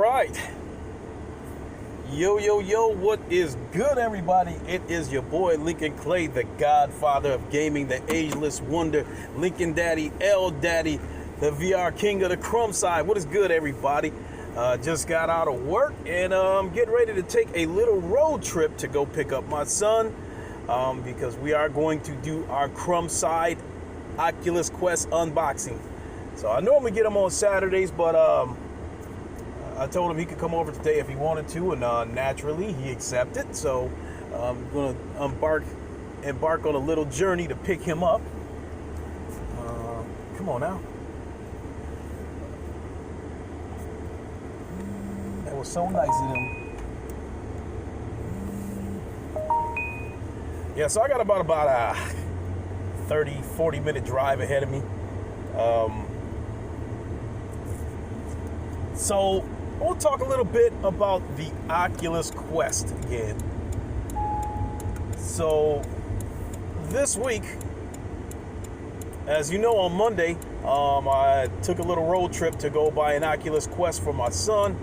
right. Yo, what is good, everybody? It is your boy, Lincoln Clay, the godfather of gaming, the ageless wonder, Lincoln Daddy, L Daddy, the VR king of the crumb side. What is good, everybody? Just got out of work and getting ready to take a little road trip to go pick up my son because we are going to do our crumb side Oculus Quest unboxing. So I normally get them on Saturdays, but I told him he could come over today if he wanted to, and naturally he accepted. So I'm going to embark on a little journey to pick him up. Come on now. That was so nice of him. Yeah, so I got about a 30-40 minute drive ahead of me. So we'll talk a little bit about the Oculus Quest again. So this week, as you know, on Monday, I took a little road trip to go buy an Oculus Quest for my son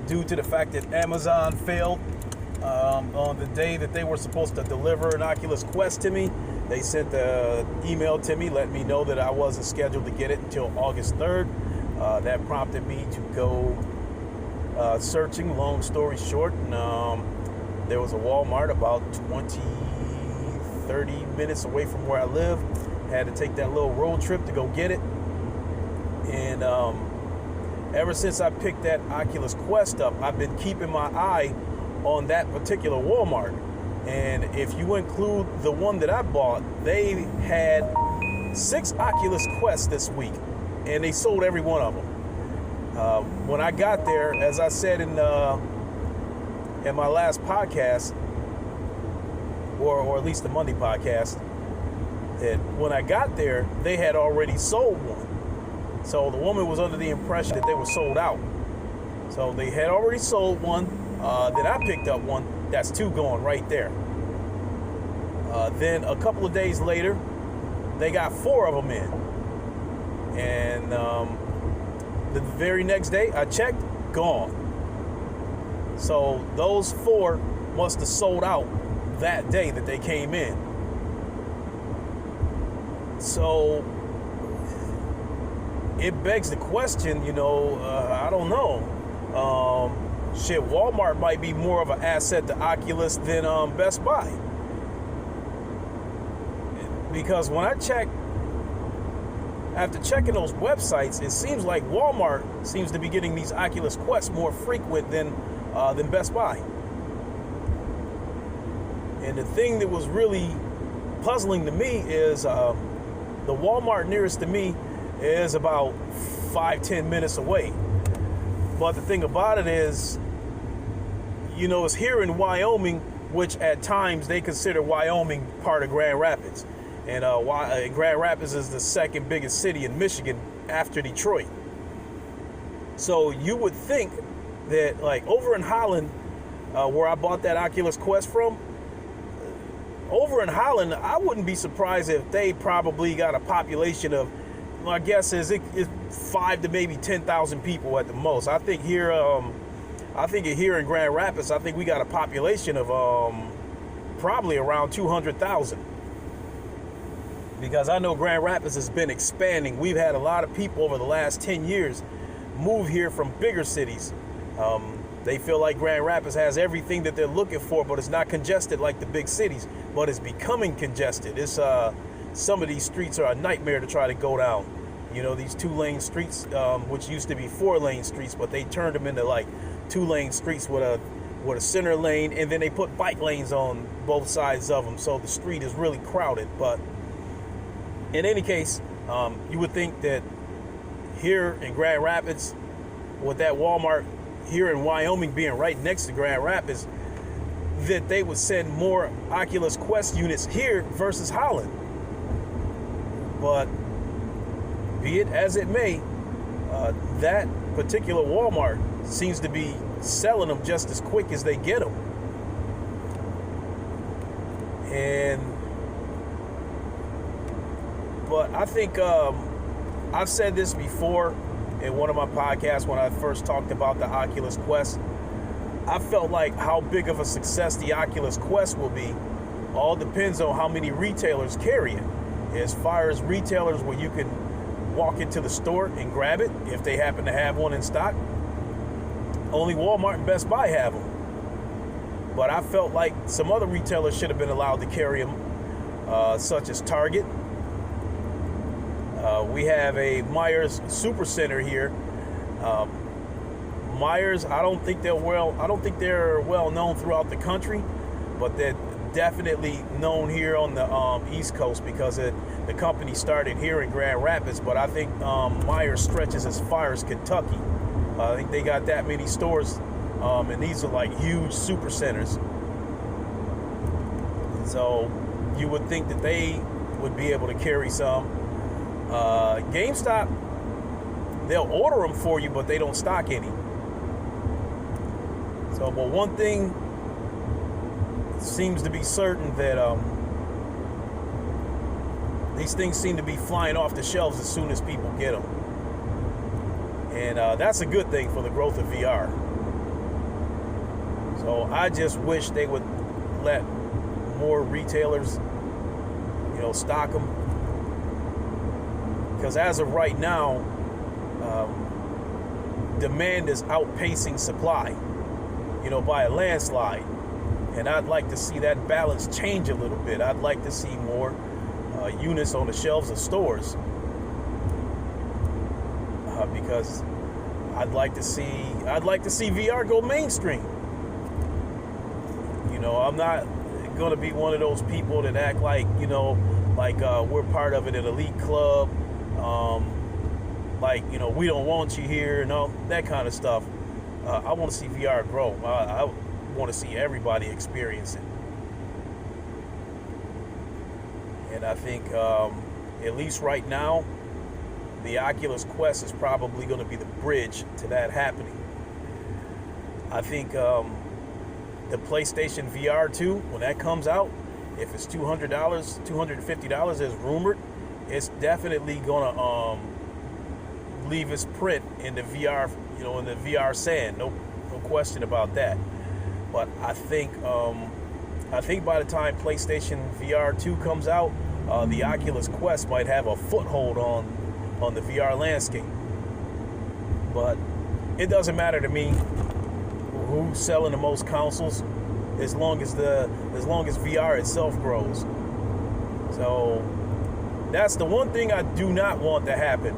due to the fact that Amazon failed on the day that they were supposed to deliver an Oculus Quest to me. They sent an email to me letting me know that I wasn't scheduled to get it until August 3rd. That prompted me to go searching, long story short, and there was a Walmart about 30 minutes away from where I live. Had to take that little road trip to go get it. And ever since I picked that Oculus Quest up, I've been keeping my eye on that particular Walmart. And if you include the one that I bought, they had 6 Oculus Quests this week, and they sold every one of them. When I got there, as I said in my last podcast, or at least the Monday podcast, that when I got there, they had already sold one. So the woman was under the impression that they were sold out. So they had already sold one. Then I picked up one. That's 2 going right there. Then a couple of days later, they got 4 of them in. And the very next day, I checked, gone. So those 4 must have sold out that day that they came in. So it begs the question, I don't know. Walmart might be more of an asset to Oculus than Best Buy. Because when I check, after checking those websites, it seems like Walmart seems to be getting these Oculus Quests more frequent than Best Buy. And the thing that was really puzzling to me is the Walmart nearest to me is about 5-10 minutes away. But the thing about it is, it's here in Wyoming, which at times they consider Wyoming part of Grand Rapids. And Grand Rapids is the second biggest city in Michigan after Detroit. So you would think that, like, over in Holland, where I bought that Oculus Quest from, over in Holland, I wouldn't be surprised if they probably got a population of, my guess is it's 5 to maybe 10,000 people at the most. I think here in Grand Rapids, I think we got a population of probably around 200,000. Because I know Grand Rapids has been expanding. We've had a lot of people over the last 10 years move here from bigger cities. They feel like Grand Rapids has everything that they're looking for, but it's not congested like the big cities, but it's becoming congested. It's some of these streets are a nightmare to try to go down. These 2-lane streets, which used to be 4-lane streets, but they turned them into like 2-lane streets with a center lane, and then they put bike lanes on both sides of them, so the street is really crowded. But in any case, you would think that here in Grand Rapids, with that Walmart here in Wyoming being right next to Grand Rapids, that they would send more Oculus Quest units here versus Holland. But be it as it may, that particular Walmart seems to be selling them just as quick as they get them. But I think I've said this before, in one of my podcasts when I first talked about the Oculus Quest. I felt like how big of a success the Oculus Quest will be all depends on how many retailers carry it. As far as retailers where you can walk into the store and grab it, if they happen to have one in stock, only Walmart and Best Buy have them. But I felt like some other retailers should have been allowed to carry them, such as Target. We have a Myers Supercenter here. Myers, I don't think they're well known throughout the country, but they're definitely known here on the East Coast because the company started here in Grand Rapids. But I think Myers stretches as far as Kentucky. I think they got that many stores, and these are like huge super centers. So you would think that they would be able to carry some. GameStop, they'll order them for you, but they don't stock any. So, but one thing seems to be certain that these things seem to be flying off the shelves as soon as people get them. And that's a good thing for the growth of VR. So I just wish they would let more retailers, stock them. Because as of right now, demand is outpacing supply, by a landslide. And I'd like to see that balance change a little bit. I'd like to see more units on the shelves of stores. Because I'd like to see VR go mainstream. I'm not going to be one of those people that act like, we're part of an elite club. We don't want you here and all that kind of stuff. I want to see VR grow. I want to see everybody experience it. And I think, at least right now, the Oculus Quest is probably going to be the bridge to that happening. I think the PlayStation VR 2, when that comes out, if it's $200, $250 as rumored, it's definitely going to leave its print in the VR, in the VR sand. No question about that. But I think by the time PlayStation VR 2 comes out, the Oculus Quest might have a foothold on the VR landscape. But it doesn't matter to me who's selling the most consoles, as long as VR itself grows. So that's the one thing I do not want to happen.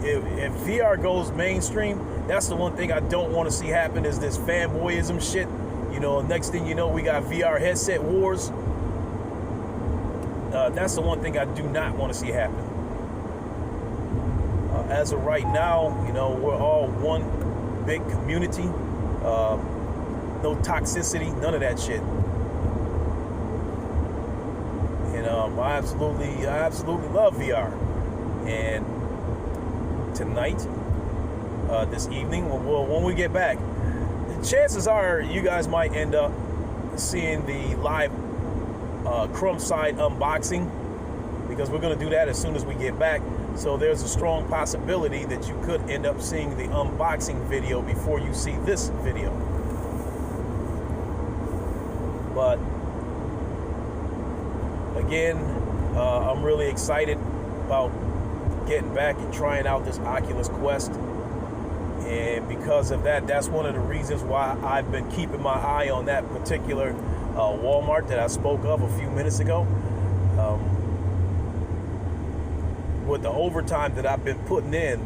If VR goes mainstream, that's the one thing I don't want to see happen is this fanboyism shit. Next thing you know, we got VR headset wars. That's the one thing I do not want to see happen. As of right now, we're all one big community. No toxicity, none of that shit. And I absolutely love VR. And tonight, this evening, when we get back, chances are you guys might end up seeing the live Crumb Side unboxing, because we're going to do that as soon as we get back. So there's a strong possibility that you could end up seeing the unboxing video before you see this video. But again, I'm really excited about getting back and trying out this Oculus Quest. And because of that, that's one of the reasons why I've been keeping my eye on that particular Walmart that I spoke of a few minutes ago. With the overtime that I've been putting in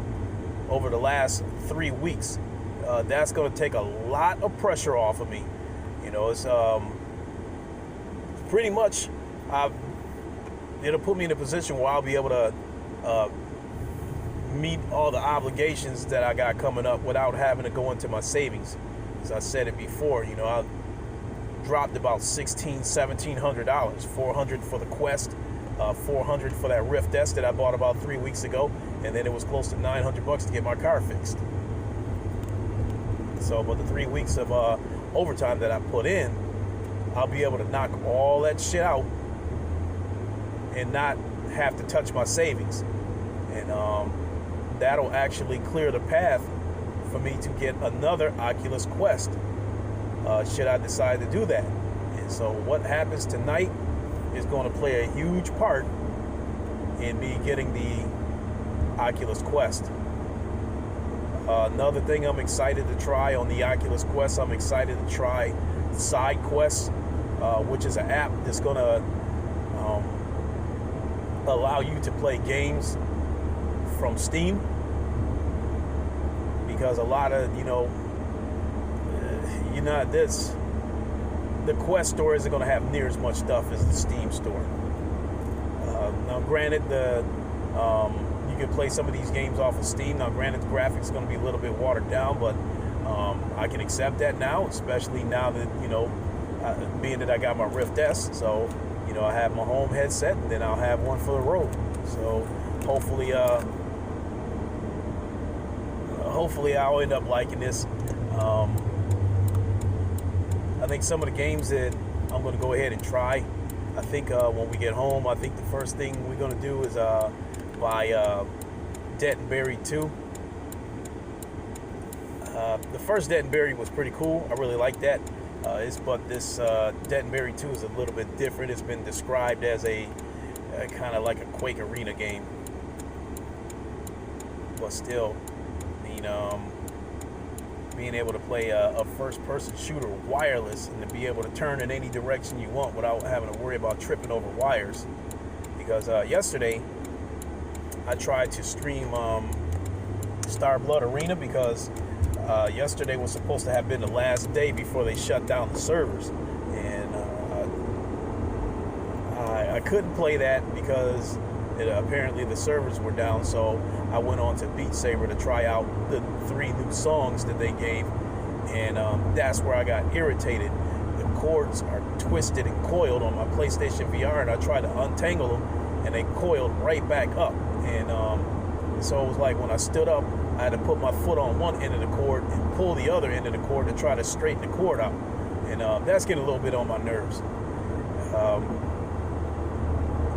over the last 3 weeks, that's going to take a lot of pressure off of me. It's pretty much, it'll put me in a position where I'll be able to meet all the obligations that I got coming up without having to go into my savings. As I said it before, I dropped about $1,700, $400 for the Quest, $400 for that Rift S that I bought about 3 weeks ago, and then it was close to $900 to get my car fixed. So, but the 3 weeks of overtime that I put in, I'll be able to knock all that shit out and not have to touch my savings. And that'll actually clear the path for me to get another Oculus Quest, should I decide to do that. And so what happens tonight is going to play a huge part in me getting the Oculus Quest. Another thing I'm excited to try on the Oculus Quest, I'm excited to try Side Quest, which is an app that's going to allow you to play games from Steam. Because a lot of, the Quest store isn't going to have near as much stuff as the Steam store. Now, granted, you can play some of these games off of Steam. Now, granted, the graphics is going to be a little bit watered down, but I can accept that now, especially now that, being that I got my Rift S. So, I have my home headset, and then I'll have one for the road. So, hopefully I'll end up liking this. I think some of the games that I'm going to go ahead and try, I think when we get home, I think the first thing we're going to do is buy Dead and Buried 2. The first Dead and Buried was pretty cool. I really like that. But this Dead and Buried 2 is a little bit different. It's been described as a kind of like a Quake Arena game. But still, being able to play a first-person shooter wireless and to be able to turn in any direction you want without having to worry about tripping over wires. Because yesterday, I tried to stream Star Blood Arena because yesterday was supposed to have been the last day before they shut down the servers. And I couldn't play that because apparently the servers were down, so I went on to Beat Saber to try out the 3 new songs that they gave, and that's where I got irritated. The cords are twisted and coiled on my PlayStation VR, and I tried to untangle them, and they coiled right back up. And so it was like when I stood up, I had to put my foot on one end of the cord and pull the other end of the cord to try to straighten the cord out, and that's getting a little bit on my nerves.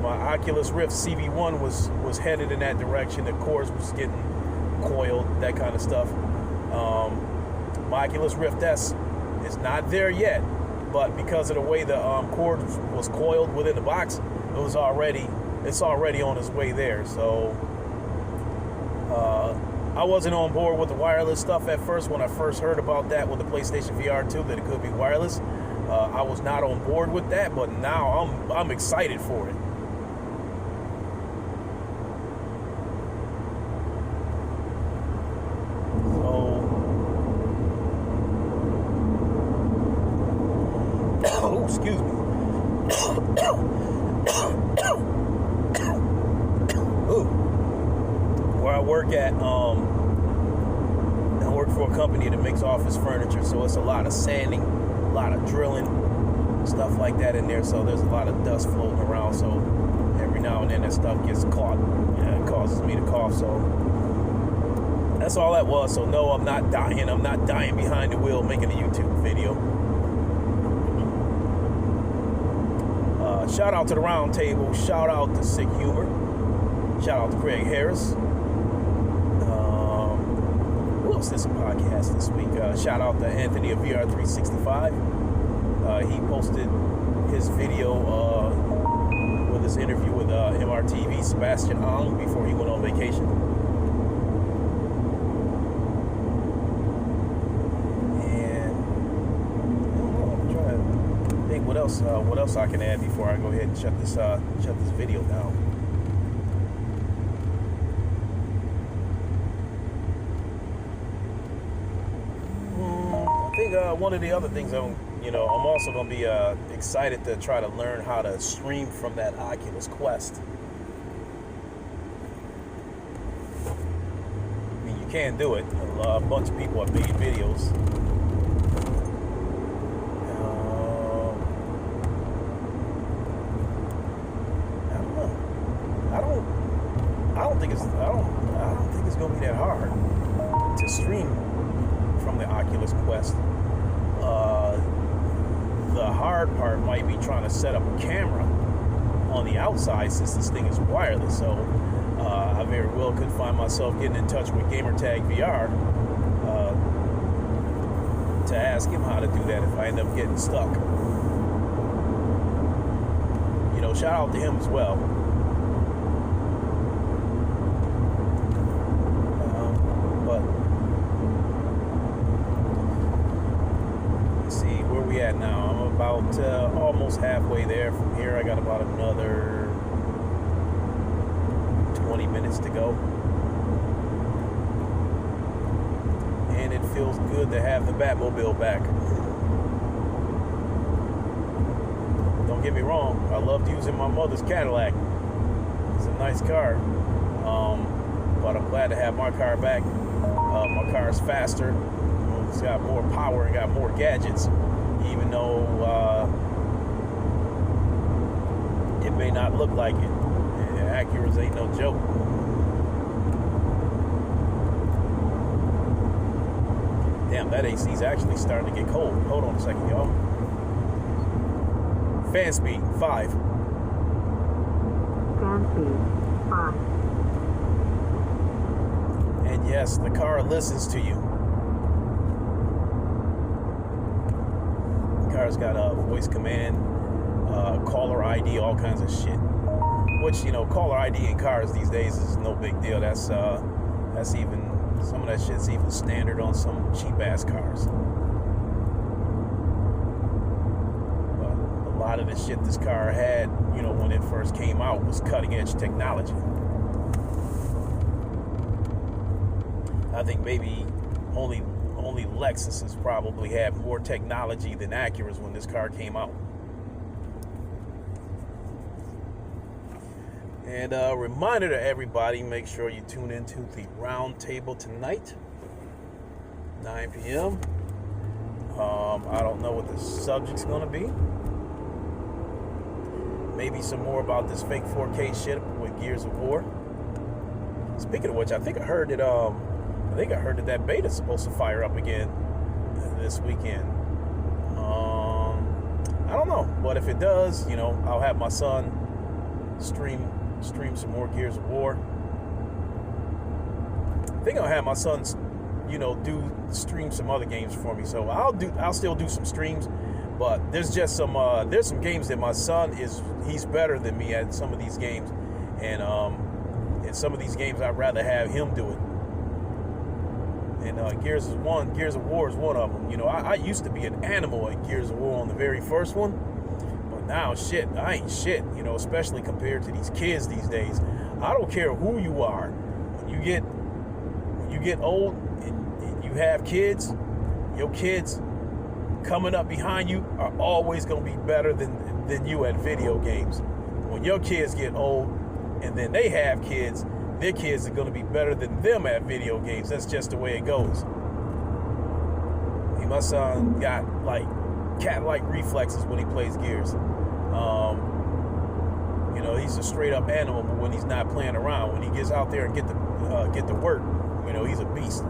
My Oculus Rift CV1 was headed in that direction. The cords was getting coiled, that kind of stuff. My Oculus Rift S is not there yet, but because of the way the cord was coiled within the box, it's already on its way there. So I wasn't on board with the wireless stuff at first. When I first heard about that with the PlayStation VR 2, that it could be wireless, I was not on board with that, but now I'm excited for it. Excuse me. Where I work at, I work for a company that makes office furniture, so it's a lot of sanding, a lot of drilling, stuff like that in there. So there's a lot of dust floating around. So every now and then that stuff gets caught, and it causes me to cough. So that's all that was. So no, I'm not dying. I'm not dying behind the wheel making a YouTube video. Shout out to the Round Table. Shout out to Sick Humor. Shout out to Craig Harris. Who else did some podcasts this week? Shout out to Anthony of VR365. He posted his video with his interview with MRTV Sebastian Ong before he went on vacation. What else I can add before I go ahead and shut this video down? I think one of the other things I'm also going to be excited to try to learn how to stream from that Oculus Quest. I mean, you can do it. A bunch of people have made videos. I don't think it's gonna be that hard to stream from the Oculus Quest. The hard part might be trying to set up a camera on the outside, since this thing is wireless. So I very well could find myself getting in touch with Gamertag VR to ask him how to do that if I end up getting stuck. You know, shout out to him as well. But let's see where we at now. I'm about almost halfway there. From here, I got about another 20 minutes to go. And it feels good to have the Batmobile back. Don't get me wrong, I loved using my mother's Cadillac. It's a nice car. But I'm glad to have my car back. My car is faster. It's got more power and got more gadgets, even though it may not look like it. Acuras ain't no joke. Damn, that AC's actually starting to get cold. Hold on a second, y'all. Fan speed, 5. Fan speed, 5. And yes, the car listens to you. The car's got a voice command, caller ID, all kinds of shit. Which, you know, caller ID in cars these days is no big deal. That's even, some of that shit's even standard on some cheap ass cars. But a lot of the shit this car had, you know, when it first came out was cutting edge technology. I think maybe only Lexuses probably had more technology than Acuras when this car came out. And a reminder to everybody, make sure you tune into the round table tonight, 9 p.m. I don't know what the subject's going to be. Maybe some more about this fake 4K shit with Gears of War. Speaking of which, I think I heard that beta's supposed to fire up again this weekend. I don't know, but if it does, you know, I'll have my son stream some more Gears of War. I think I'll have my son, you know, stream some other games for me. So I'll still do some streams, but there's just some games that my son he's better than me at some of these games, and in some of these games I'd rather have him do it. And Gears of War is one of them. You know, I used to be an animal at Gears of War on the very first one. Now, shit, I ain't shit, you know, especially compared to these kids these days. I don't care who you are. When you get old and you have kids, your kids coming up behind you are always going to be better than you at video games. When your kids get old and then they have kids, their kids are going to be better than them at video games. That's just the way it goes. I mean, my son got, like, cat-like reflexes when he plays Gears. You know, he's a straight up animal, but when he's not playing around, when he gets out there and get to work, you know, he's a beast.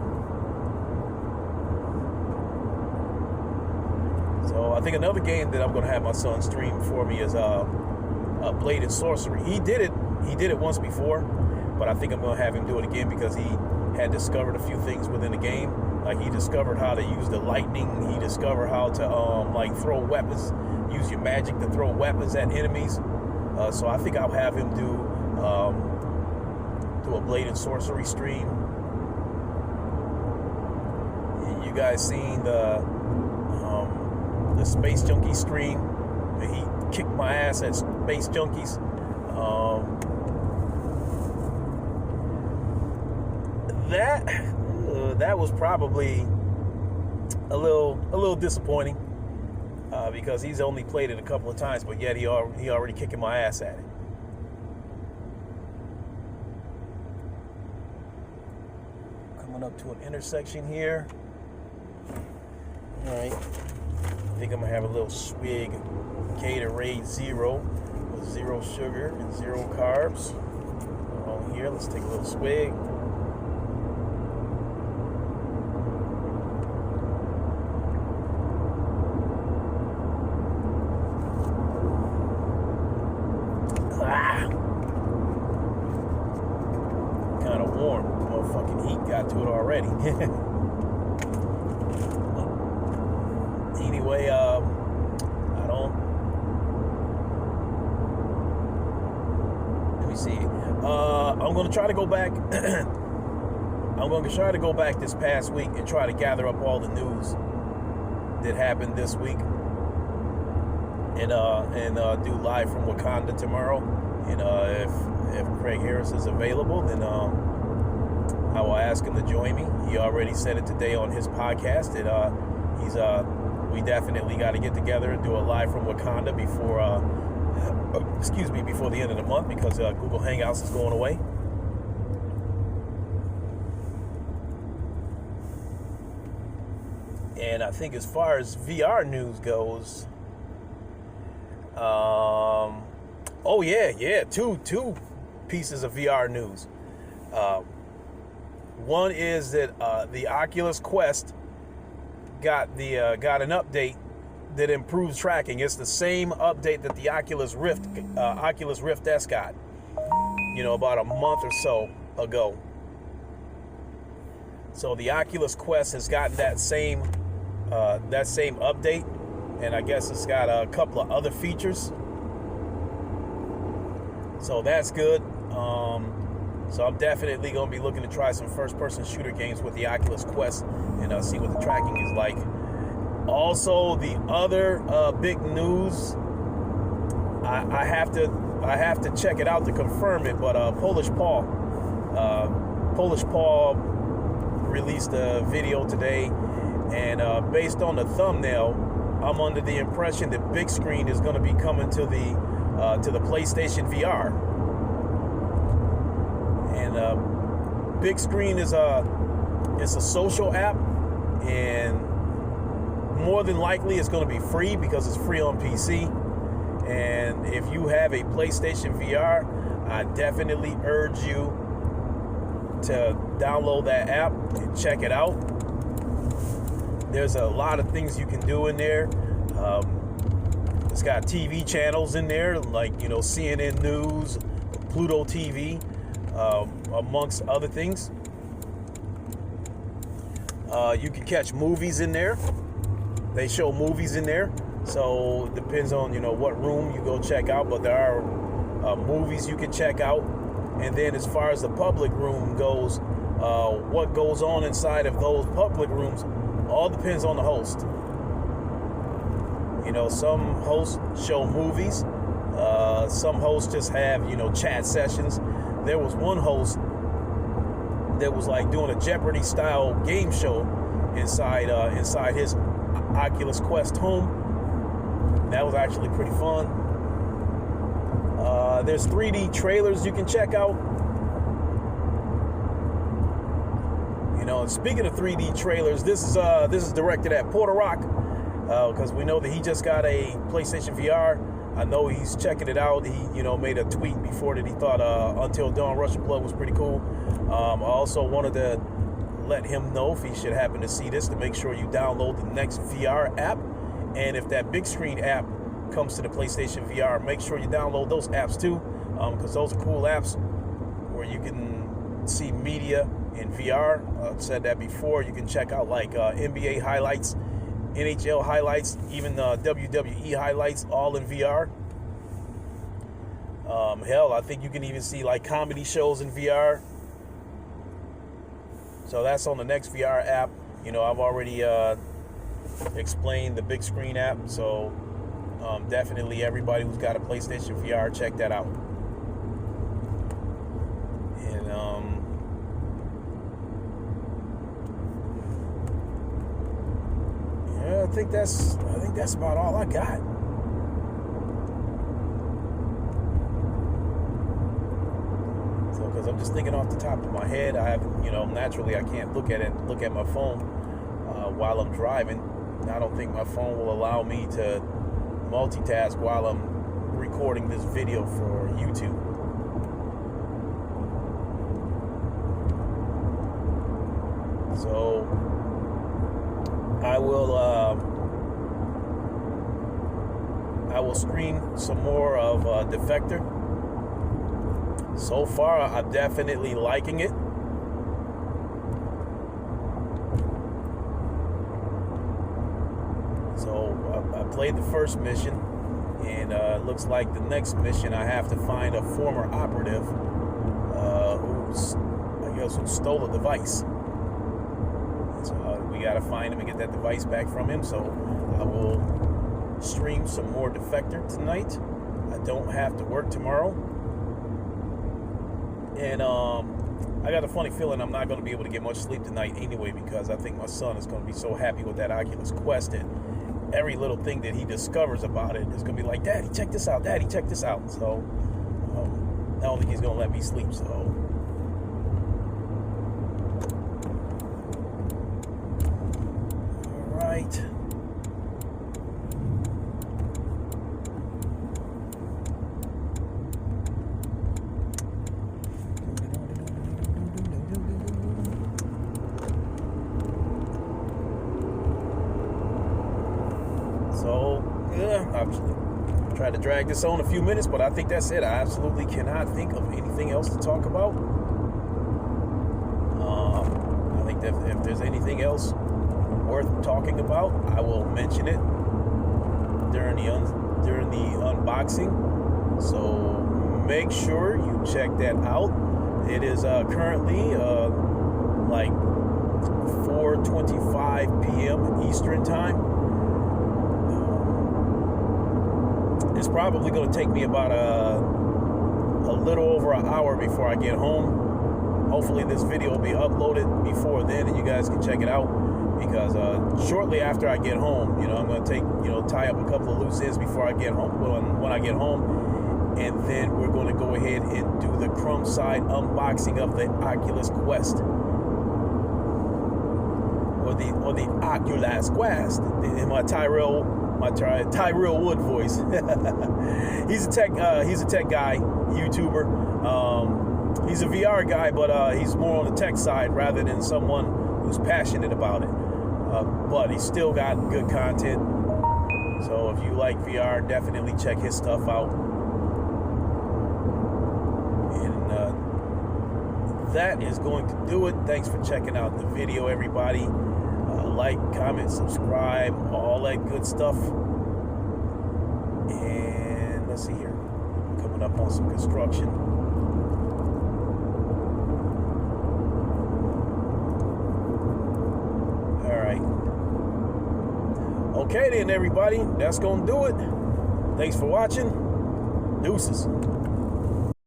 So I think another game that I'm going to have my son stream for me is Blade and Sorcery. He did it once before, but I think I'm going to have him do it again because he had discovered a few things within the game. Like, he discovered how to use the lightning. He discovered how to like throw weapons, use your magic to throw weapons at enemies. So I think I'll have him do a Blade and Sorcery stream. You guys seen the Space Junkie stream? He kicked my ass at Space Junkies. That was probably a little disappointing because he's only played it a couple of times, but yet he already kicking my ass at it. Coming up to an intersection here. All right, I think I'm gonna have a little swig Gatorade Zero with 0 sugar and 0 carbs. On here, let's take a little swig. to it already. Anyway, I don't. Let me see. I'm gonna try to go back. I'm going to try to go back this past week and try to gather up all the news that happened this week, and do live from Wakanda tomorrow. And if Craig Harris is available, then I will ask him to join me. He already said it today on his podcast that we definitely got to get together and do a live from Wakanda before before the end of the month, because Google Hangouts is going away. And I think as far as VR news goes, two pieces of VR news. One is that the Oculus Quest got an update that improves tracking. It's the same update that the Oculus Rift S got, about a month or so ago. So the Oculus Quest has gotten that same update, and I guess it's got a couple of other features. So that's good. So I'm definitely going to be looking to try some first-person shooter games with the Oculus Quest and see what the tracking is like. Also, the other big news, I have to check it out to confirm it, but Polish Paul released a video today, and based on the thumbnail, I'm under the impression that big screen is going to be coming to the PlayStation VR. And big screen is a social app, and more than likely it's going to be free because it's free on PC. And if you have a PlayStation VR, I definitely urge you to download that app and check it out. There's a lot of things you can do in there. It's got TV channels in there, like CNN News, Pluto TV, amongst other things. You can catch movies in there. They show movies in there, so it depends on what room you go check out, but there are movies you can check out. And then as far as the public room goes, what goes on inside of those public rooms all depends on the host. Some hosts show movies, some hosts just have chat sessions. There was one host that was like doing a Jeopardy style game show inside his Oculus Quest home. That was actually pretty fun. There's 3D trailers you can check out. And speaking of 3D trailers, this is directed at Porter Rock, because we know that he just got a PlayStation VR. I know he's checking it out. He made a tweet before that he thought Until Dawn Rush of Blood was pretty cool. I also wanted to let him know, if he should happen to see this, to make sure you download the next VR app. And if that big screen app comes to the PlayStation VR, make sure you download those apps too, because those are cool apps where you can see media in VR. I've said that before. You can check out like NBA highlights, NHL highlights, even WWE highlights, all in VR. Hell, I think you can even see like comedy shows in VR. So that's on the next VR app. I've already explained the big screen app, so definitely everybody who's got a PlayStation VR, check that out. And yeah, I think that's about all I got. So, because I'm just thinking off the top of my head, I have, naturally I can't look at my phone while I'm driving. I don't think my phone will allow me to multitask while I'm recording this video for YouTube. So I will screen some more of Defector. So far, I'm definitely liking it. I played the first mission, and it looks like the next mission I have to find a former operative who stole a device. So we got to find him and get that device back from him. So I will stream some more Defector tonight. I don't have to work tomorrow. And I got a funny feeling I'm not going to be able to get much sleep tonight anyway, because I think my son is going to be so happy with that Oculus Quest that every little thing that he discovers about it is going to be like, Daddy, check this out. Daddy, check this out. So I don't think he's going to let me sleep. So all right. So, yeah, I've tried to drag this on a few minutes, but I think that's it. I absolutely cannot think of anything else to talk about. I think that if there's anything else worth talking about, I will mention it during the unboxing. So make sure you check that out. It is currently like 4:25 p.m. Eastern time. It's probably going to take me about a little over an hour before I get home. Hopefully this video will be uploaded before then and you guys can check it out, because shortly after I get home, I'm going to tie up a couple of loose ends before I get home, when I get home, and then we're going to go ahead and do the crumb side unboxing of the Oculus Quest, or the Oculus Quest in my Tyrell Wood voice. He's a tech guy, YouTuber. He's a VR guy, but he's more on the tech side rather than someone who's passionate about it. But he's still got good content. So if you like VR, definitely check his stuff out. And that is going to do it. Thanks for checking out the video, everybody. Like, comment, subscribe, all that good stuff. And let's see here. Coming up on some construction. All right. Okay then, everybody. That's going to do it. Thanks for watching. Deuces.